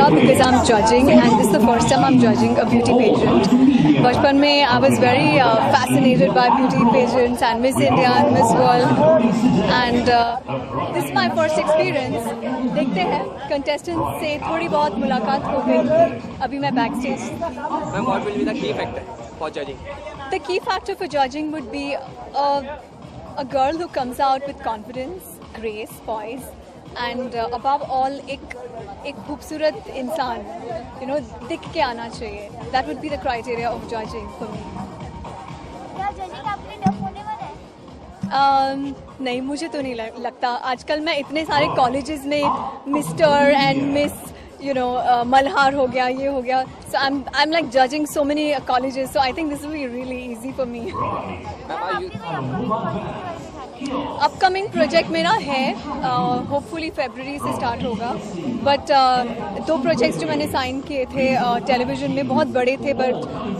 Because I'm judging, and this is the first time I'm judging a beauty pageant. Bachpan mein I was very fascinated by beauty pageants and Miss India and Miss World, and this is my first experience. देखते हैं contestants से थोड़ी बहुत मुलाकात हो गई थी. अभी मैं backstage. Ma'am, what will be the key factor for judging? The key factor for judging would be a girl who comes out with confidence, grace, poise, and above all एक खूबसूरत इंसान, दिख के आना चाहिए. That would be the criteria of judging for me. क्या judging आपके tough होने वाला है? नहीं, मुझे तो नहीं लगता. आजकल मैं इतने सारे कॉलेजेस में मिस्टर एंड मिस मल्हार हो गया, ये हो गया. So I'm like judging so many colleges, so I think this will be really easy for me. Upcoming project मेरा है, होपफुली फरवरी से स्टार्ट होगा. बट 2 प्रोजेक्ट्स जो मैंने साइन किए थे टेलीविज़न में बहुत बड़े थे, but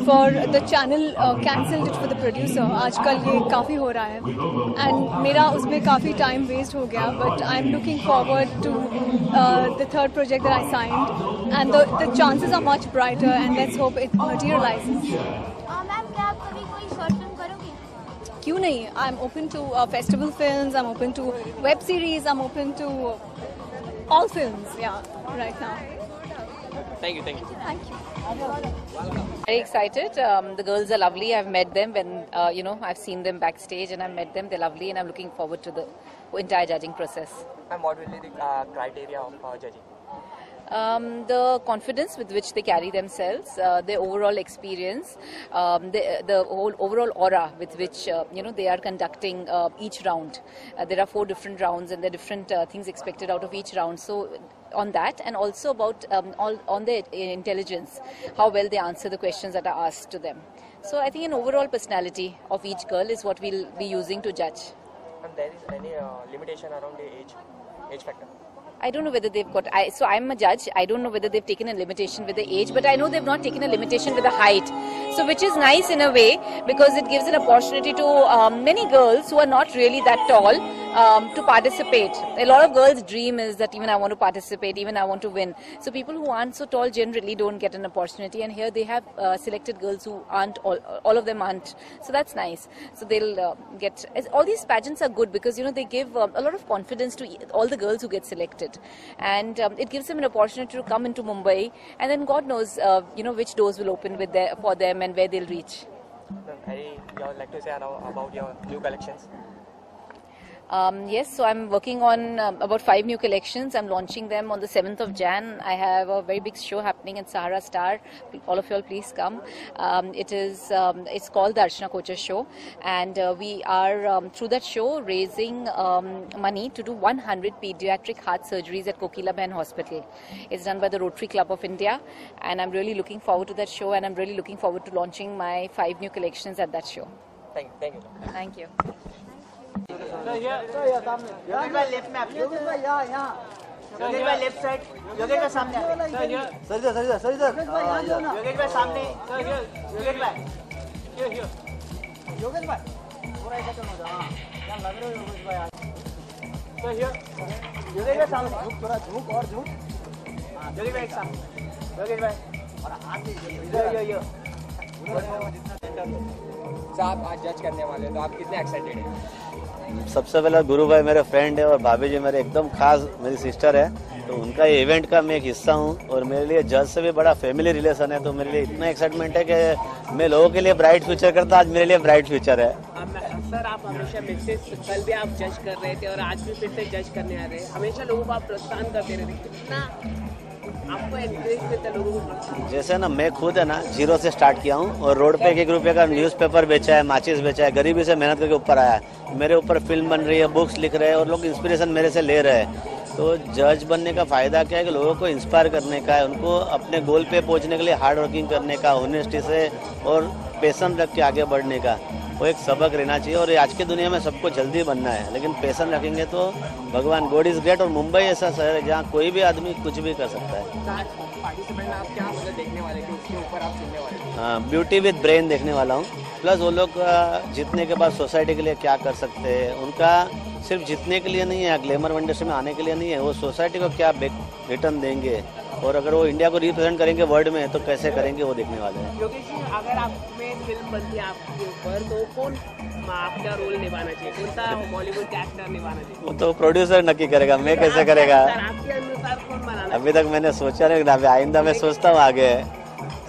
for the channel cancelled it for the producer. आजकल ये काफ़ी हो रहा है एंड मेरा उसमें काफ़ी टाइम वेस्ट हो गया. But I am looking forward to the third project that I signed, and the chances are much brighter, and let's hope it materialises. Ma'am, क्या आप कभी कोई शॉर्ट फिल्म करोगे? क्यों नहीं? I am open to festival films, I am open to web series, I am open to all films, yeah, right now. Thank you. Thank you. Very excited. The girls are lovely. I've met them when I've seen them backstage, and I've met them. They're lovely, and I'm looking forward to the entire judging process. And what will be the criteria of judging? The confidence with which they carry themselves, their overall experience, the whole overall aura with which they are conducting each round. There are 4 different rounds, and there are different things expected out of each round. So on that, and also about on their intelligence, how well they answer the questions that are asked to them. So I think an overall personality of each girl is what we'll be using to judge. And there is any limitation around the age factor? I don't know whether they've got. So I'm a judge. I don't know whether they've taken a limitation with the age, but I know they've not taken a limitation with the height. So which is nice in a way because it gives an opportunity to many girls who are not really that tall to participate. A lot of girls' dream is that even I want to participate, even I want to win. So people who aren't so tall generally don't get an opportunity, and here they have selected girls who aren't all of them aren't. So that's nice. So they'll get. All these pageants are good because they give a lot of confidence to all the girls who get selected. And it gives them an opportunity to come into Mumbai, and then God knows, which doors will open for them and where they'll reach. You would like to say about your new collections? Yes, so I'm working on about 5 new collections. I'm launching them on the 7th of Jan. I have a very big show happening in Sahara Star. All of you all please come. It's called the Archana Kochar Show, and we are through that show raising money to do 100 pediatric heart surgeries at Kokilabhen Hospital. It's done by the Rotary Club of India, and I'm really looking forward to that show, and I'm really looking forward to launching my 5 new collections at that show. Thank you. Thank you. Yogesh भाई left में आप योगेश भाई यहाँ योगेश भाई left side Yogesh भाई सामने sir Yogesh भाई सामने योगेश भाई पूरा ऐसा क्यों हो रहा है क्या लग रहे हो योगेश भाई आज योगेश भाई सामने झुक थोड़ा झुक और झुक योगेश भाई सामने योगेश भाई और हाथ यो आप आज जज करने वाले हैं तो आप कितने एक्साइटेड हैं? सबसे पहले गुरु भाई मेरे फ्रेंड है और भाभी जी मेरे एकदम खास मेरी सिस्टर है, तो उनका ये इवेंट का मैं एक हिस्सा हूँ और मेरे लिए जज से भी बड़ा फैमिली रिलेशन है, तो मेरे लिए इतना एक्साइटमेंट है कि मैं लोगों के लिए ब्राइट फ्यूचर करता, आज मेरे लिए ब्राइट फ्यूचर है। सर आप हमेशा मिसेस कल भी आप जज कर रहे थे और आज भी फिर से जज करने आ रहे हैं, हमेशा लोगों को आप प्रोत्साहन करते रहते हैं, कितना आपको एनकरेज देता लोगों को प्रोत्साहन? जैसे ना मैं खुद है ना 0 से स्टार्ट किया हूँ और रोड पे 1 रुपये का न्यूज़पेपर बेचा है, माचिस बेचा है, गरीबी से मेहनत करके ऊपर आया है, मेरे ऊपर फिल्म बन रही है, बुक्स लिख रहे हैं और लोग इंस्पिरेशन मेरे से ले रहे हैं। तो जज बनने का फ़ायदा क्या है कि लोगों को इंस्पायर करने का है, उनको अपने गोल पे पहुंचने के लिए हार्ड वर्किंग करने का, ऑनेस्टी से और पैशन रख के आगे बढ़ने का वो एक सबक रहना चाहिए। और आज की दुनिया में सबको जल्दी बनना है, लेकिन पैशन रखेंगे तो भगवान गॉड इज़ ग्रेट। और मुंबई ऐसा शहर है जहाँ कोई भी आदमी कुछ भी कर सकता है। आप क्या मतलब देखने वाले थे, उसके ऊपर आप सुनने वाले थे? हाँ, ब्यूटी विद ब्रेन देखने वाला हूँ, प्लस वो लोग जीतने के बाद सोसाइटी के लिए क्या कर सकते हैं, उनका सिर्फ जीतने के लिए नहीं है, ग्लैमर इंडस्ट्री में आने के लिए नहीं है, वो सोसाइटी को क्या रिटर्न देंगे और अगर वो इंडिया को रिप्रेजेंट करेंगे वर्ल्ड में तो कैसे करेंगे वो देखने वाले हैं। योगेश जी, अगर आप में फिल्म बनती है आपके ऊपर तो कौन आपका रोल निभाना चाहिए, कौन सा बॉलीवुड का एक्टर निभाना चाहिए? वो तो प्रोड्यूसर नक्की करेगा, मैं कैसे करेगा? आपके अनुसार कौन बनाना? अभी तक मैंने सोचा नहीं, आइंदा मैं सोचता हूँ आगे।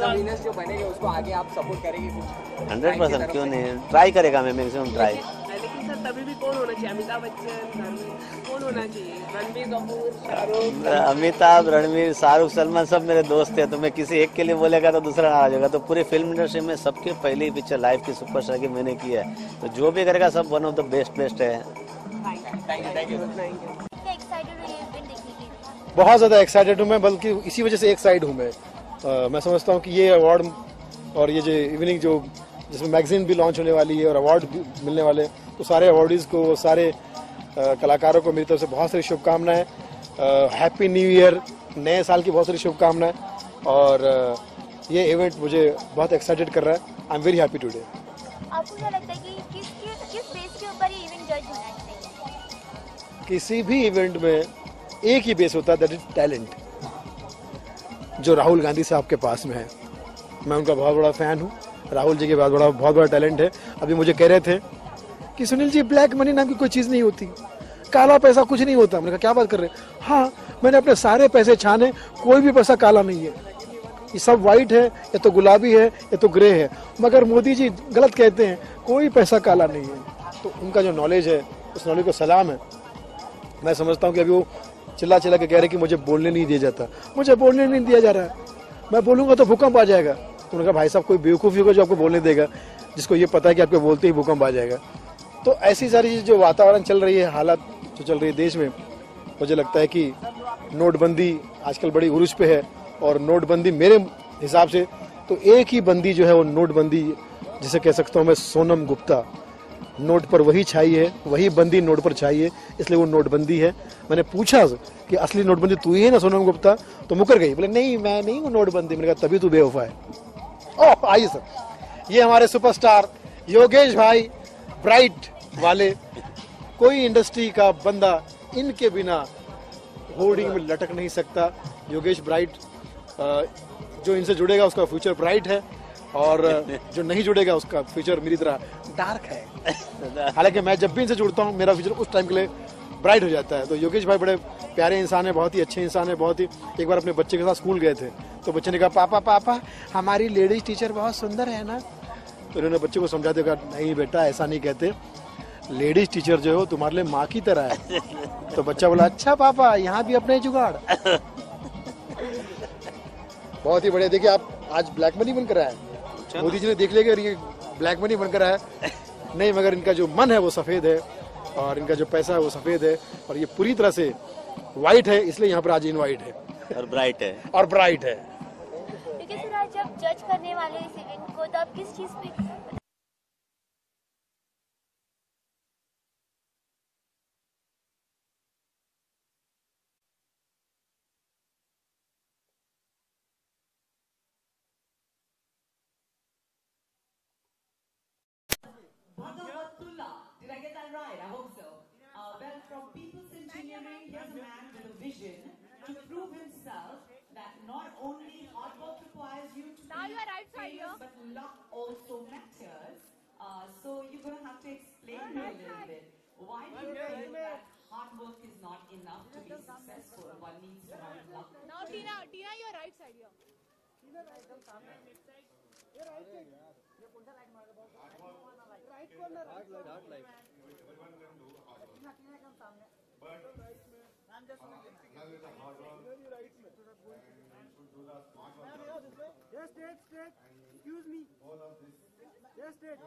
जो बनेंगे उसको आगे आप सपोर्ट करेंगे कुछ? 100% क्यों नहीं, ट्राई करेगा, मैं मैक्सिमम ट्राई। लेकिन सर तभी भी कौन होना चाहिए? अमिताभ बच्चन, कौन होना चाहिए? रणबीर कपूर, शाहरुख? अमिताभ, रणबीर, शाहरुख, सलमान सब मेरे दोस्त हैं, तो मैं किसी एक के लिए बोलेगा तो दूसरा नाराज होगा। तो पूरी फिल्म इंडस्ट्री में सबकी पहली पिक्चर लाइफ की सुपरस्टार की मैंने की है, तो जो भी करेगा सब वन ऑफ द बेस्ट है। बहुत ज़्यादा एक्साइटेड हूँ मैं, बल्कि इसी वजह से एक्साइटेड हूँ मैं समझता हूँ कि ये अवार्ड और ये जो इवनिंग जो जिसमें मैगजीन भी लॉन्च होने वाली है और अवार्ड भी मिलने वाले, तो सारे अवार्डीज़ को, सारे कलाकारों को मेरी तरफ से बहुत सारी शुभकामनाएं, हैप्पी न्यू ईयर, नए साल की बहुत सारी शुभकामनाएं। और ये इवेंट मुझे बहुत एक्साइटेड कर रहा है। I am very happy today. आपको क्या लगता है कि किस बेस के ऊपर ये इवेंट जज होना चाहिए? किसी भी इवेंट में एक ही बेस होता है, दैट इज टैलेंट, जो राहुल गांधी साहब के पास में है। मैं उनका बहुत बड़ा फैन हूँ, राहुल जी के पास बहुत बड़ा टैलेंट है। अभी मुझे कह रहे थे कि सुनील जी ब्लैक मनी नाम की कोई चीज़ नहीं होती, काला पैसा कुछ नहीं होता। मैंने कहा क्या बात कर रहे हैं? हाँ, मैंने अपने सारे पैसे छाने, कोई भी पैसा काला नहीं है, ये सब वाइट है, या तो गुलाबी है या तो ग्रे है। मगर मोदी जी गलत कहते हैं, कोई पैसा काला नहीं है। तो उनका जो नॉलेज है, उस नॉलेज को सलाम है। मैं समझता हूँ कि अभी वो चिल्ला के कह रहे कि मुझे बोलने नहीं दिया जाता, मुझे बोलने नहीं दिया जा रहा है, मैं बोलूँगा तो भूकंप आ जाएगा। उन्होंने कहा भाई साहब कोई बेवकूफ़ी होगा जो आपको बोलने देगा, जिसको ये पता है कि आपको बोलते ही भूकंप आ जाएगा। तो ऐसी सारी चीज़ जो वातावरण चल रही है, हालात जो चल रही है देश में, मुझे लगता है कि नोटबंदी आजकल बड़ी उरूज पे है। और नोटबंदी मेरे हिसाब से तो एक ही बंदी जो है वो नोटबंदी, जिसे कह सकता हूँ मैं, सोनम गुप्ता, नोट पर वही छाई है, वही बंदी नोट पर छाई है, इसलिए वो नोटबंदी है। मैंने पूछा कि असली नोटबंदी तू ही है ना सोनम गुप्ता, तो मुकर गई, बोले नहीं मैं नहीं हूँ नोटबंदी। मैंने कहा तभी तू बेवफा है। ओह आइए सर, ये हमारे सुपरस्टार योगेश भाई ब्राइट वाले, कोई इंडस्ट्री का बंदा इनके बिना होर्डिंग में लटक नहीं सकता। योगेश ब्राइट, जो इनसे जुड़ेगा उसका फ्यूचर ब्राइट है, और जो नहीं जुड़ेगा उसका फ्यूचर मेरी तरह डार्क है। हालांकि मैं जब भी इनसे जुड़ता हूँ मेरा फ्यूचर उस टाइम के लिए ब्राइट हो जाता है। तो योगेश भाई बड़े प्यारे इंसान है, बहुत ही अच्छे इंसान है, बहुत ही। एक बार अपने बच्चे के साथ स्कूल गए थे, तो बच्चे ने कहा पापा पापा हमारी लेडीज टीचर बहुत सुंदर है ना। तो उन्होंने बच्चे को समझाते कहा नहीं बेटा ऐसा नहीं कहते, लेडीज टीचर जो है तुम्हारे लिए माँ की तरह है। तो बच्चा बोला अच्छा पापा यहाँ भी अपने जुगाड़। बहुत ही बढ़िया। देखिए आप आज ब्लैक मनी बनकर आया है, मोदी जी ने देख लिया ये ब्लैक मनी बनकर आया नहीं, मगर इनका जो मन है वो सफेद है और इनका जो पैसा है वो सफेद है, और ये पूरी तरह से व्हाइट है, इसलिए यहाँ पर आज इनवाइट है और ब्राइट है ठीक है सर, आज जब जज करने वाले इस इवेंट को, तो आप किस चीज पे Did I get that right? I hope so. Well, from People's Engineering, here's a man with a vision to prove himself that not only hard work requires you to Now you are right side here. but luck also matters. So you're going to have to explain me a little bit. Why do you feel that hard work is not enough to be successful? One needs to have luck. Now Tina, your right side here. Excuse me. Yes, straight.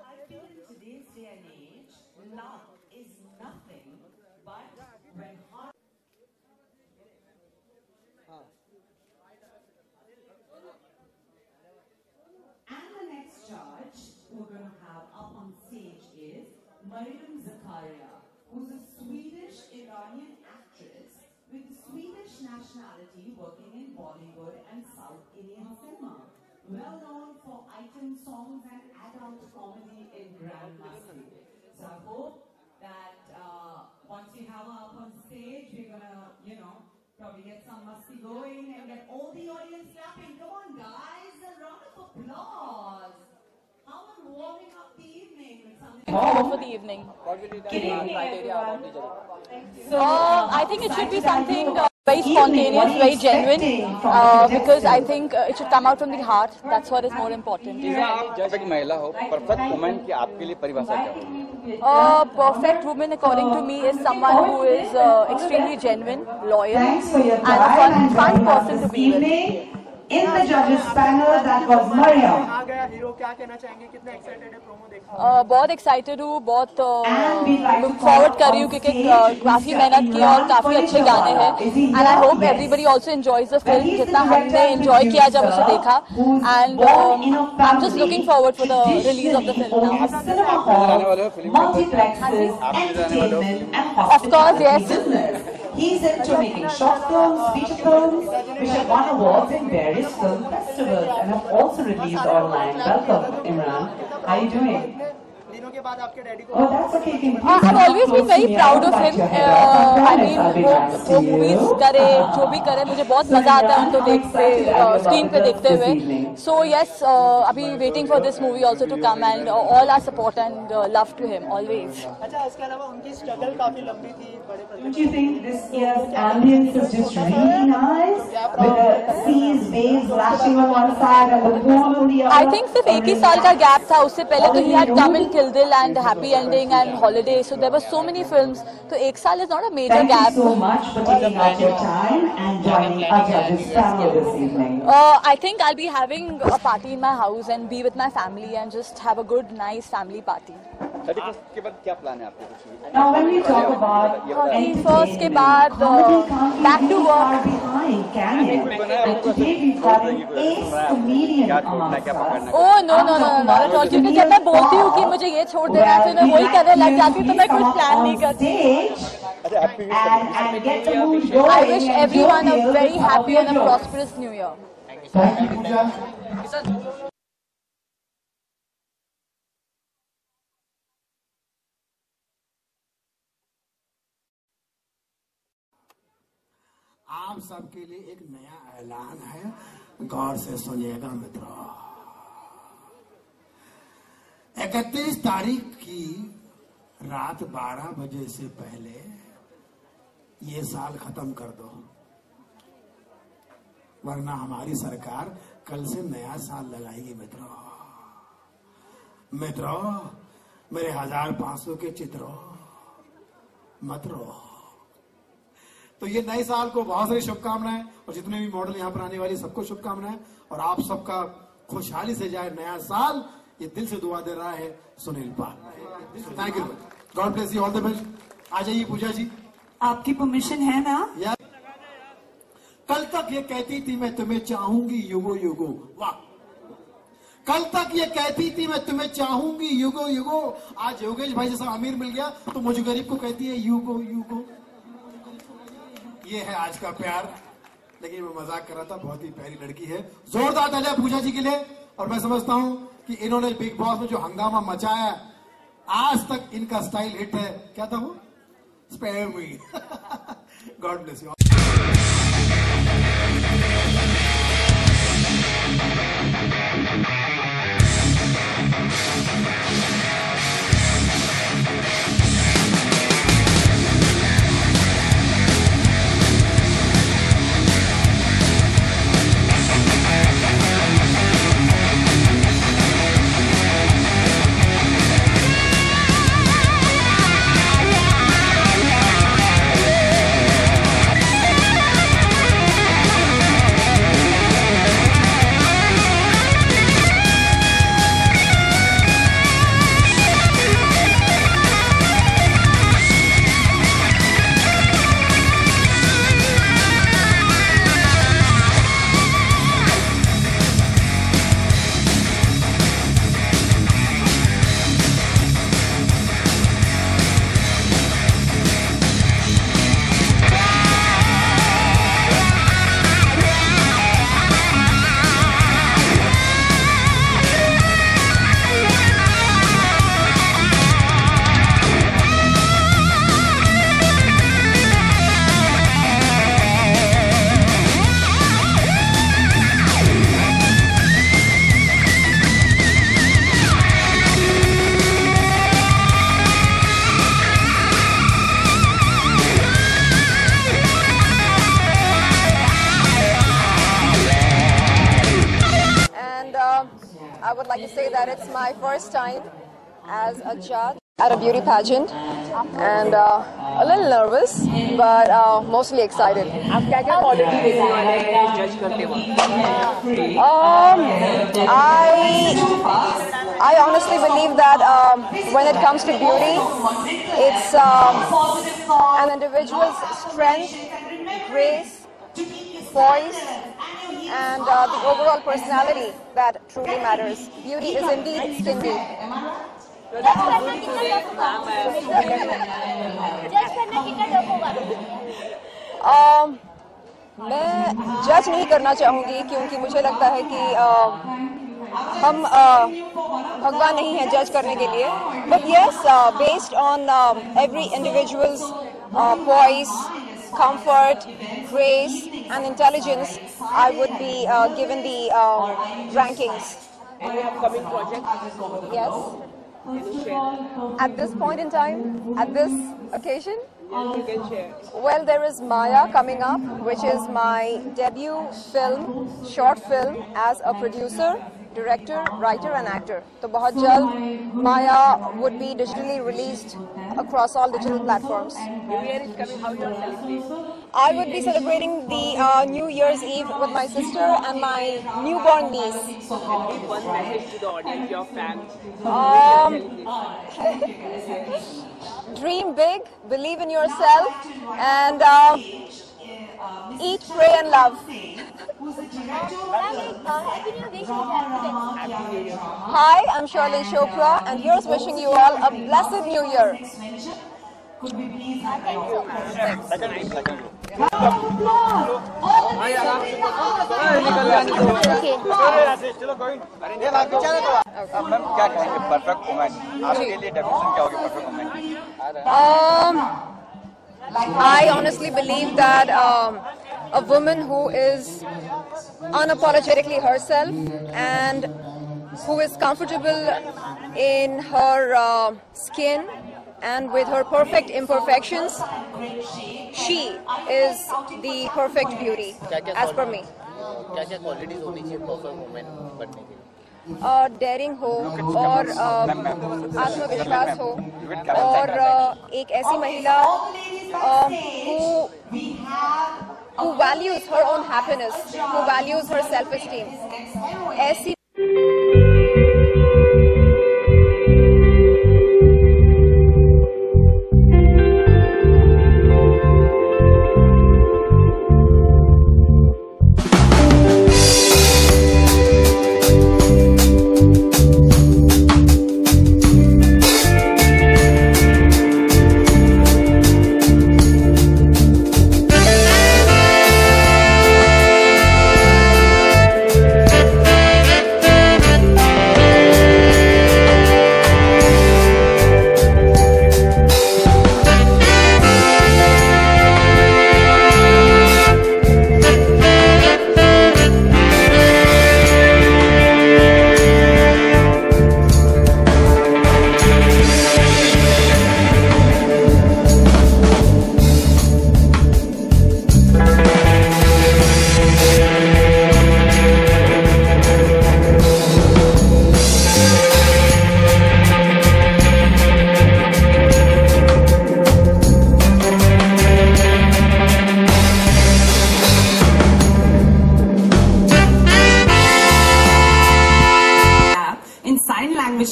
I feel in today's day and age, luck is nothing but when hard. And the next judge we're going to have up on stage is Mariam Zakaria, who's a Swedish-Iranian actress with Swedish nationality working in Bollywood and South Indian cinema. Well known for item songs and adult comedy in Grand Masti. So I hope that once we have her up on stage, we're gonna, probably get some musty going and get all the audience clapping. Come on, guys, a round of applause. How about warming up the evening with something? For the evening. What will be the criteria about the judging? So I think it should be something very spontaneous, very genuine, because I think it should come out from the heart. That's what is more important. आप जज एक महिला हो, perfect woman की आपके लिए परिभाषा क्या होगी? Perfect woman, according to me, is someone who is extremely genuine, loyal, and a fun person to be with. In the judges panel, that was Mariam. आ गया हीरो, क्या कहना चाहेंगे? कितने एक्साइटेड है प्रोमो देखने? बहुत एक्साइटेड हूँ, बहुत लुक फॉरवर्ड कर रही हूँ, क्योंकि काफी मेहनत की और काफी अच्छे गाने हैं, and I hope everybody also enjoys the film जितना हमने एंजॉय किया जब उसे देखा, and I am just looking forward for the release of the film now. Of course, yes. He's into making short films, feature films, which have won awards in various film festivals and have also released online. Welcome, Imran. How are you doing? दिनों के बाद आपके daddy को Oh, that's okay. Can you I've always been very proud of him. I mean, वो movies करे, जो भी करे, मुझे बहुत मजा आता है उनको देखते, स्क्रीन पे देखते हुए. So yes, अभी waiting for this movie also to come, and all our support and love to him always. अच्छा, इसके अलावा उनकी स्ट्रगल काफी लंबी थी, बड़े Don't you think this year's ambience is just really nice? With the seas, waves lashing on one side and the moon on the other? I think सिर्फ एक ही साल का गैप था, उससे पहले तो he had come in Kill Dil and Happy Ending and Holiday, so there were so many films. तो एक साल is not a major Thank gap. you so much for taking out your time and joining our judges panel this evening. I think I'll be having a party in my house and be with my family and just have a good, nice family party. 31st के बाद क्या plan है आपके कुछ? Now when we talk about 31st के बाद back to work. Flying Canyon. And today we've got an ace comedian amongst us. Oh no no no no not all, क्योंकि जब मैं बोलती हूँ कि मुझे ये छोड़ देना है तो मैं वही करने लग जाती हूँ, तो मैं कुछ प्लान नहीं करती. And get the mood going. I wish everyone a very happy and a prosperous new year. Thank you, Pooja. आप सबके लिए एक नया ऐलान है, गौर से सुनिएगा मित्रों. 31 तारीख की रात 12 बजे से पहले ये साल खत्म कर दो, वरना हमारी सरकार कल से नया साल लगाएगी मित्रों. मित्रों, मेरे 1500 के चित्रों, मत रो. तो ये नए साल को बहुत सारी शुभकामनाएं, और जितने भी मॉडल यहाँ पर आने वाली सबको शुभकामनाएं, और आप सबका खुशहाली से जाए नया साल, ये दिल से दुआ दे रहा है Sunil Pal. Thank you, God bless you, all the best. आ जाइए पूजा जी. आपकी परमिशन है ना? कल तक ये कहती थी मैं तुम्हें चाहूंगी युगो युगो. वाह. कल तक ये कहती थी मैं तुम्हें चाहूंगी युगो युगो. आज योगेश भाई जैसा अमीर मिल गया तो मुझे गरीब को कहती है युगो युगो. ये है आज का प्यार. लेकिन मैं मजाक कर रहा था, बहुत ही प्यारी लड़की है. जोरदार तालियां पूजा जी के लिए. और मैं समझता हूं कि इन्होंने बिग बॉस में जो हंगामा मचाया, आज तक इनका स्टाइल हिट है. क्या था वो? Spare me. God bless you. I would like to say that it's my first time as a judge at a beauty pageant, and a little nervous, but mostly excited. आप क्या क्या quality देखने वाले हैं जज करते वक्त? I honestly believe that when it comes to beauty, it's an individual's strength, grace, poise, and the overall personality that truly matters. Beauty is indeed skin deep. जज करना कितना टफ होगा? मैं जज नहीं करना चाहूँगी, क्योंकि मुझे लगता है कि हम भगवान नहीं हैं जज करने के लिए. But yes, based on every individual's poise, comfort, grace, and intelligence, I would be given the rankings. Any upcoming project? Yes. At this point in time, at this occasion, Yes, you can share. well, there is Maya coming up, which is my debut film, short film, as a producer, director, writer, and actor. So, बहुत जल्द Maya would be digitally released across all digital platforms. New Year is coming. How do you celebrate? I would be celebrating the New Year's Eve with my sister and my newborn niece. Give one message to the audience, your fans. Dream big, believe in yourself, and eat, pray and love. Happy New Wish to the Hi, I'm Shirley Chopra and here's wishing you all a blessed new year. Ma'am क्या कहेंगे perfect women आपके लिए definition क्या होगी perfect women I honestly believe that a woman who is unapologetically herself and who is comfortable in her skin and with her perfect imperfections, she is the perfect beauty as per me. क्या-क्या qualities होनी चाहिए perfect women बनने के लिए? Dairying हो और आत्मविश्वास हो और एक ऐसी महिला who values her own happiness, who values her self-esteem. ऐसी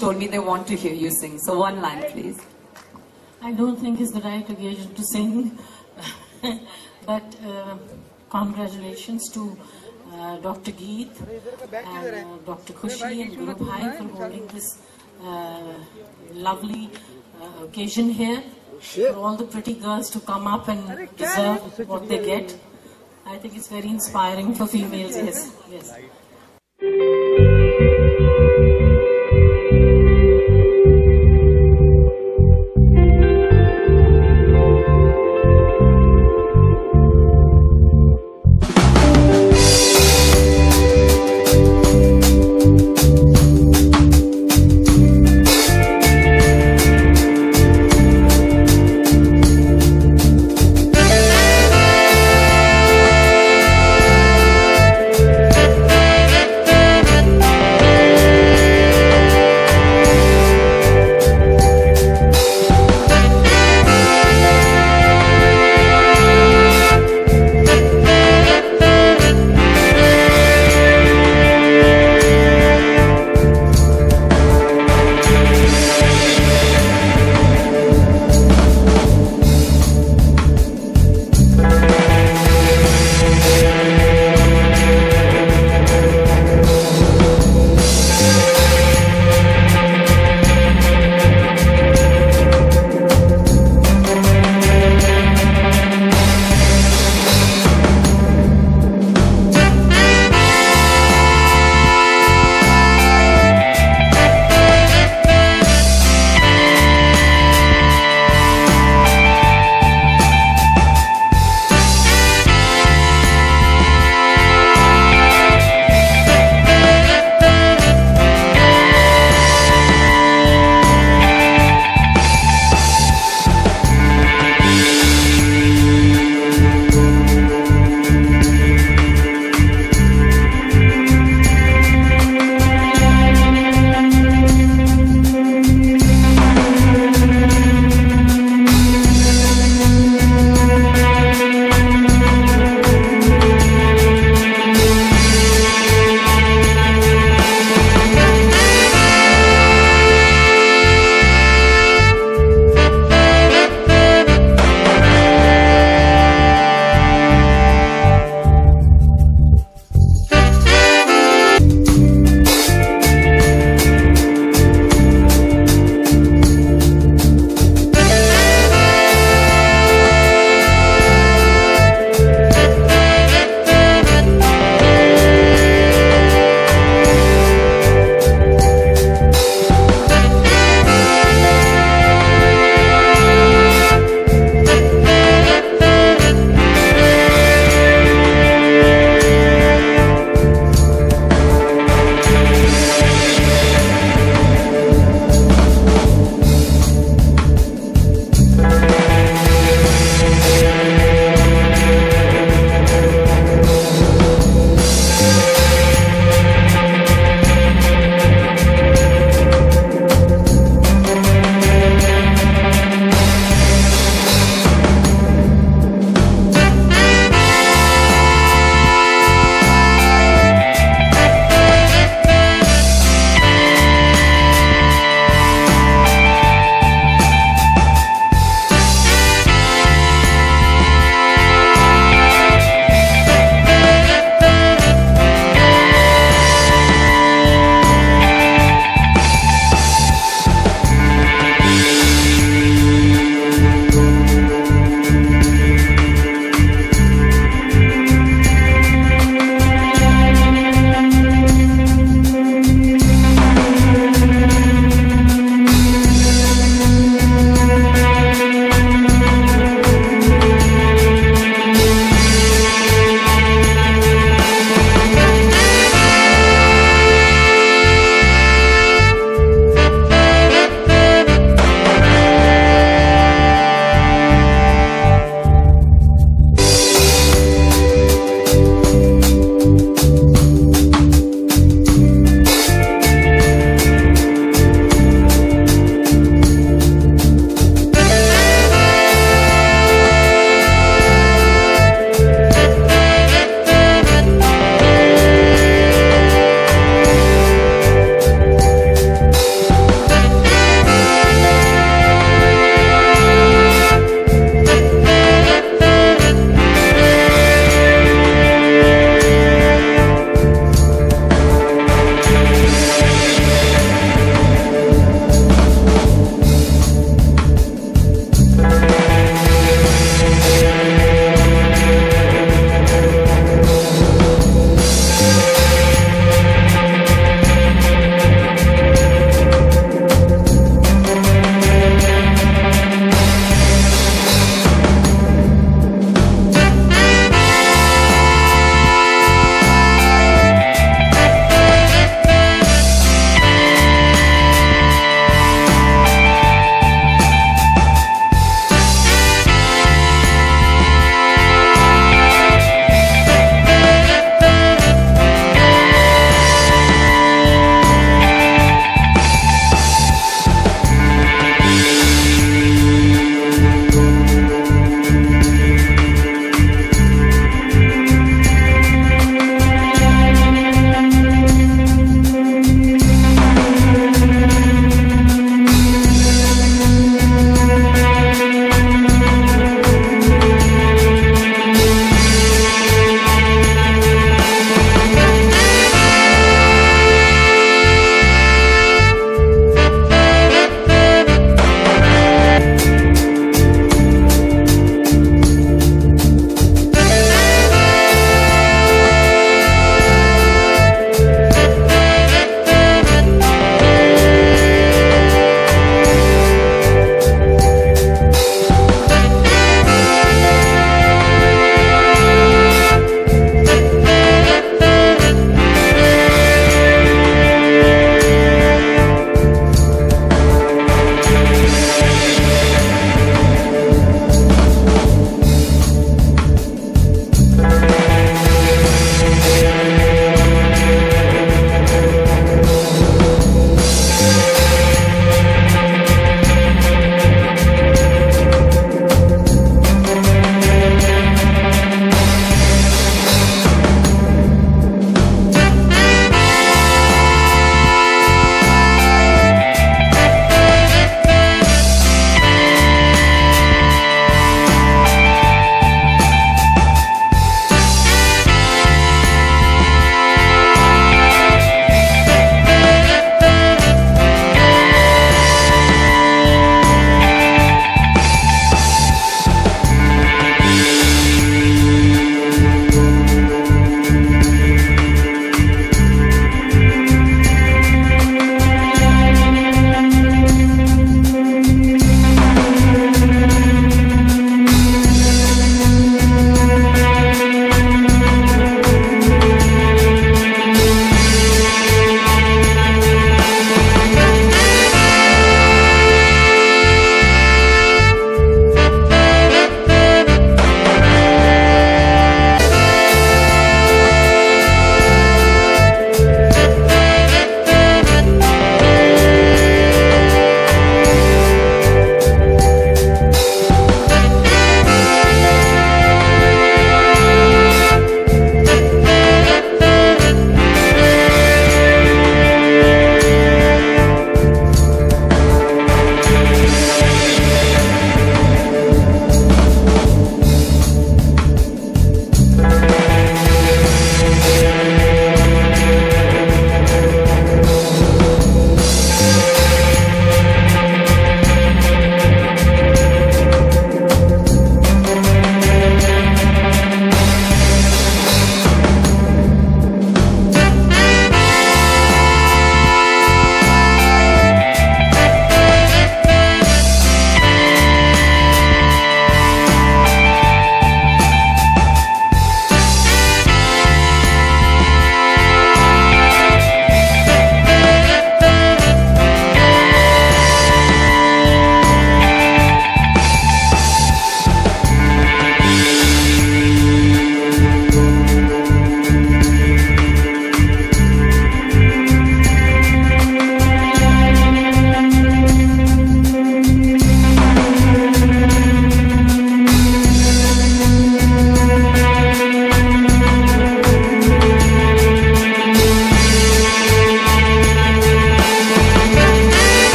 told me they want to hear you sing. So one line, please. I don't think it's the right occasion to sing, but congratulations to Dr. Geet and Dr. Khushi and Guru Bhai for holding this lovely occasion here. For all the pretty girls to come up and deserve what they get. I think it's very inspiring for females. Yes, yes.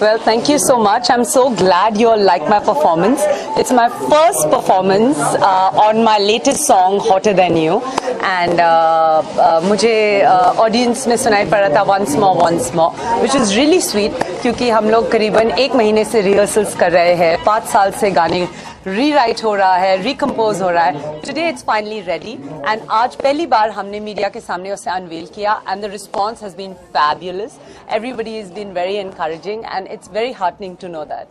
Well, thank you so much. I'm so glad you all like my performance. It's my first performance on my latest song, Hotter Than You. And मुझे audience में सुनाई पड़ा था once more, which is really sweet क्योंकि हम लोग करीबन 1 महीने से rehearsals कर रहे हैं, 5 साल से गाने रीराइट हो रहा है, रिकम्पोज हो रहा है. Today it's finally ready and आज पहली बार हमने मीडिया के सामने उसे अनवेल किया and the response has been fabulous. Everybody is been very encouraging and it's very heartening to know that.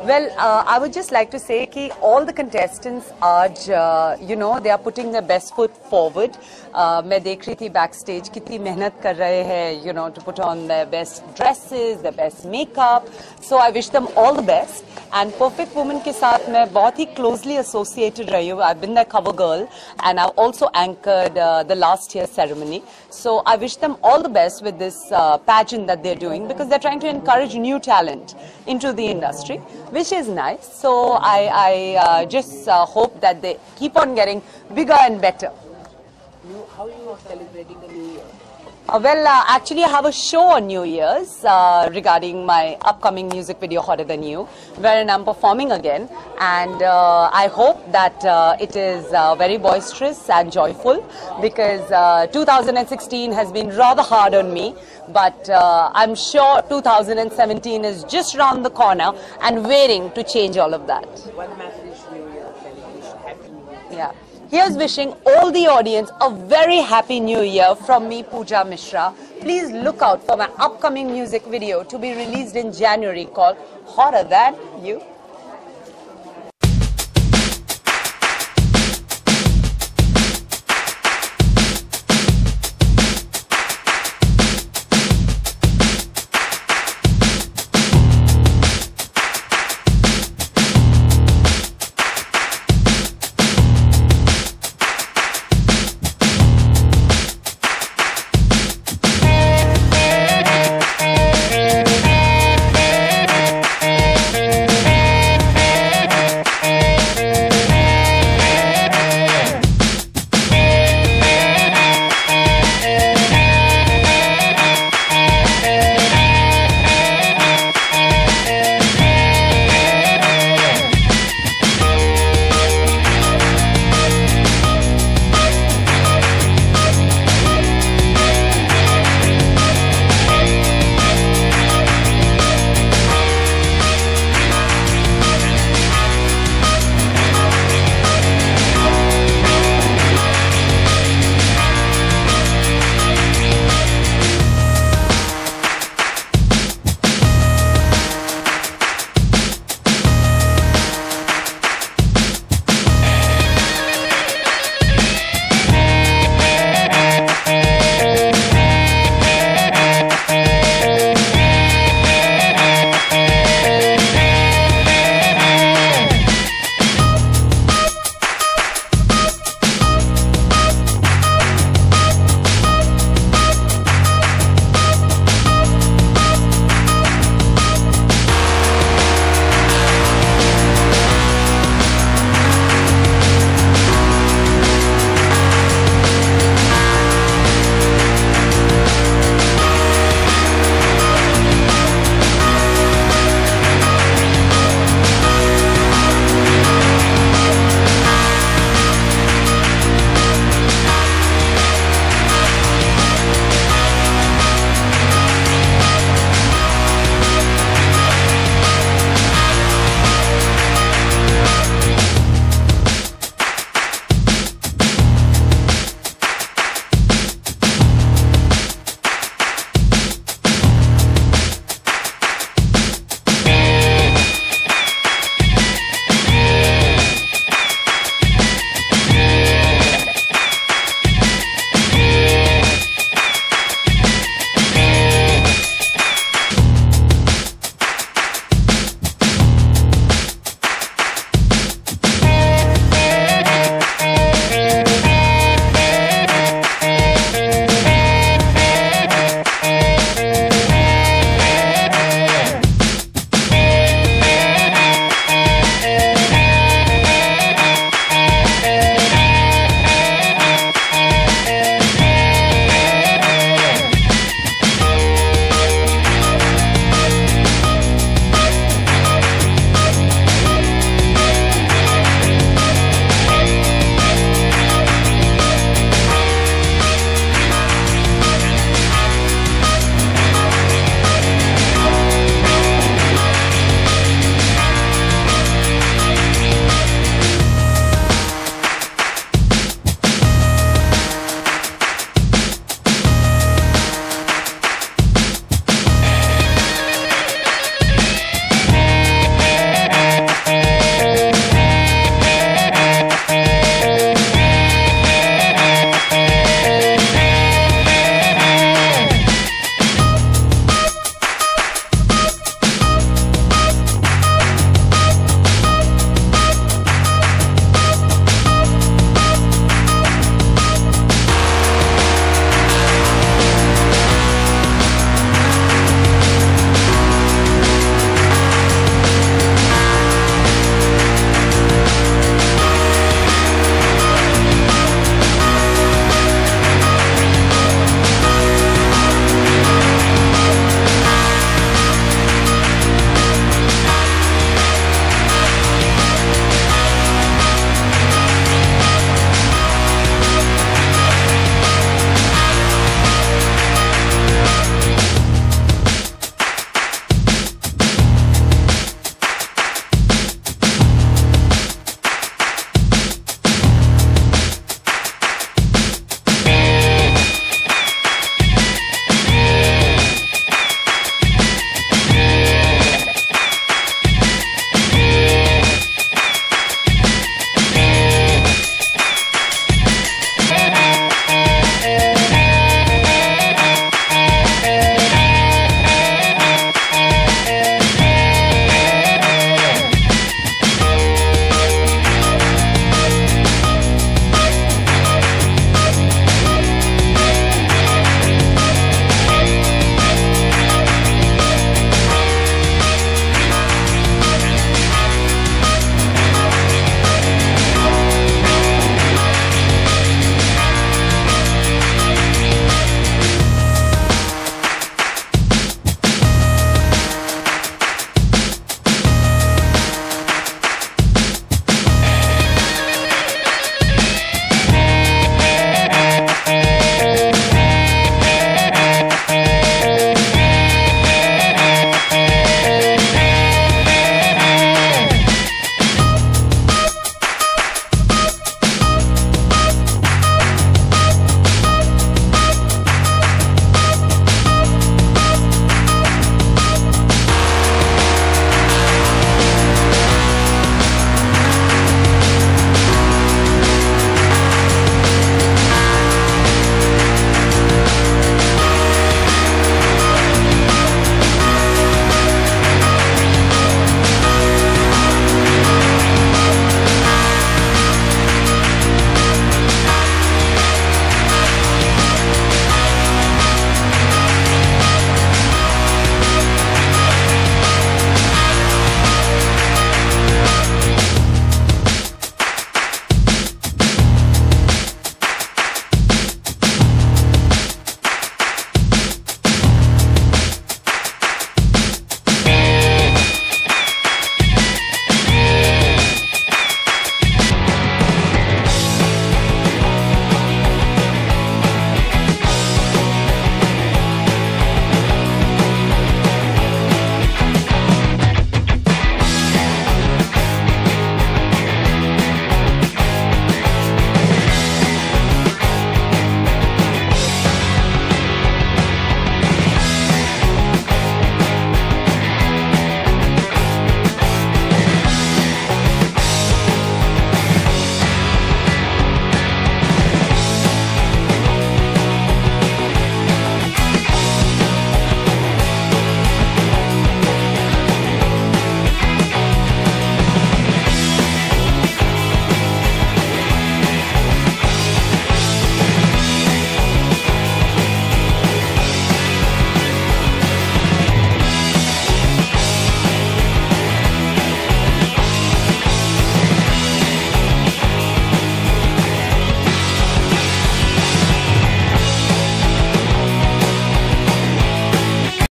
Well, I would just like to say that all the contestants are, they are putting their best foot forward. मैं देख रही थी backstage कितनी मेहनत कर रहे हैं, to put on their best dresses, their best makeup. So I wish them all the best. And Perfect Woman के साथ मैं बहुत ही closely associated रही हूँ. I've been their cover girl and I've also anchored the last year's ceremony. So I wish them all the best with this pageant that they're doing because they're trying to encourage new talent into the industry, which is nice. So I just hope that they keep on getting bigger and better. How are you celebrating the New Year? Well, actually I have a show on New Year's regarding my upcoming music video Hotter Than You, wherein I'm performing again, and I hope that it is very boisterous and joyful because 2016 has been rather hard on me, but I'm sure 2017 is just around the corner and waiting to change all of that. One message New Year celebration, Happy New Year. Yeah. Here's wishing all the audience a very happy new year from me, Pooja Mishra. Please look out for my upcoming music video to be released in January called Hotter Than You.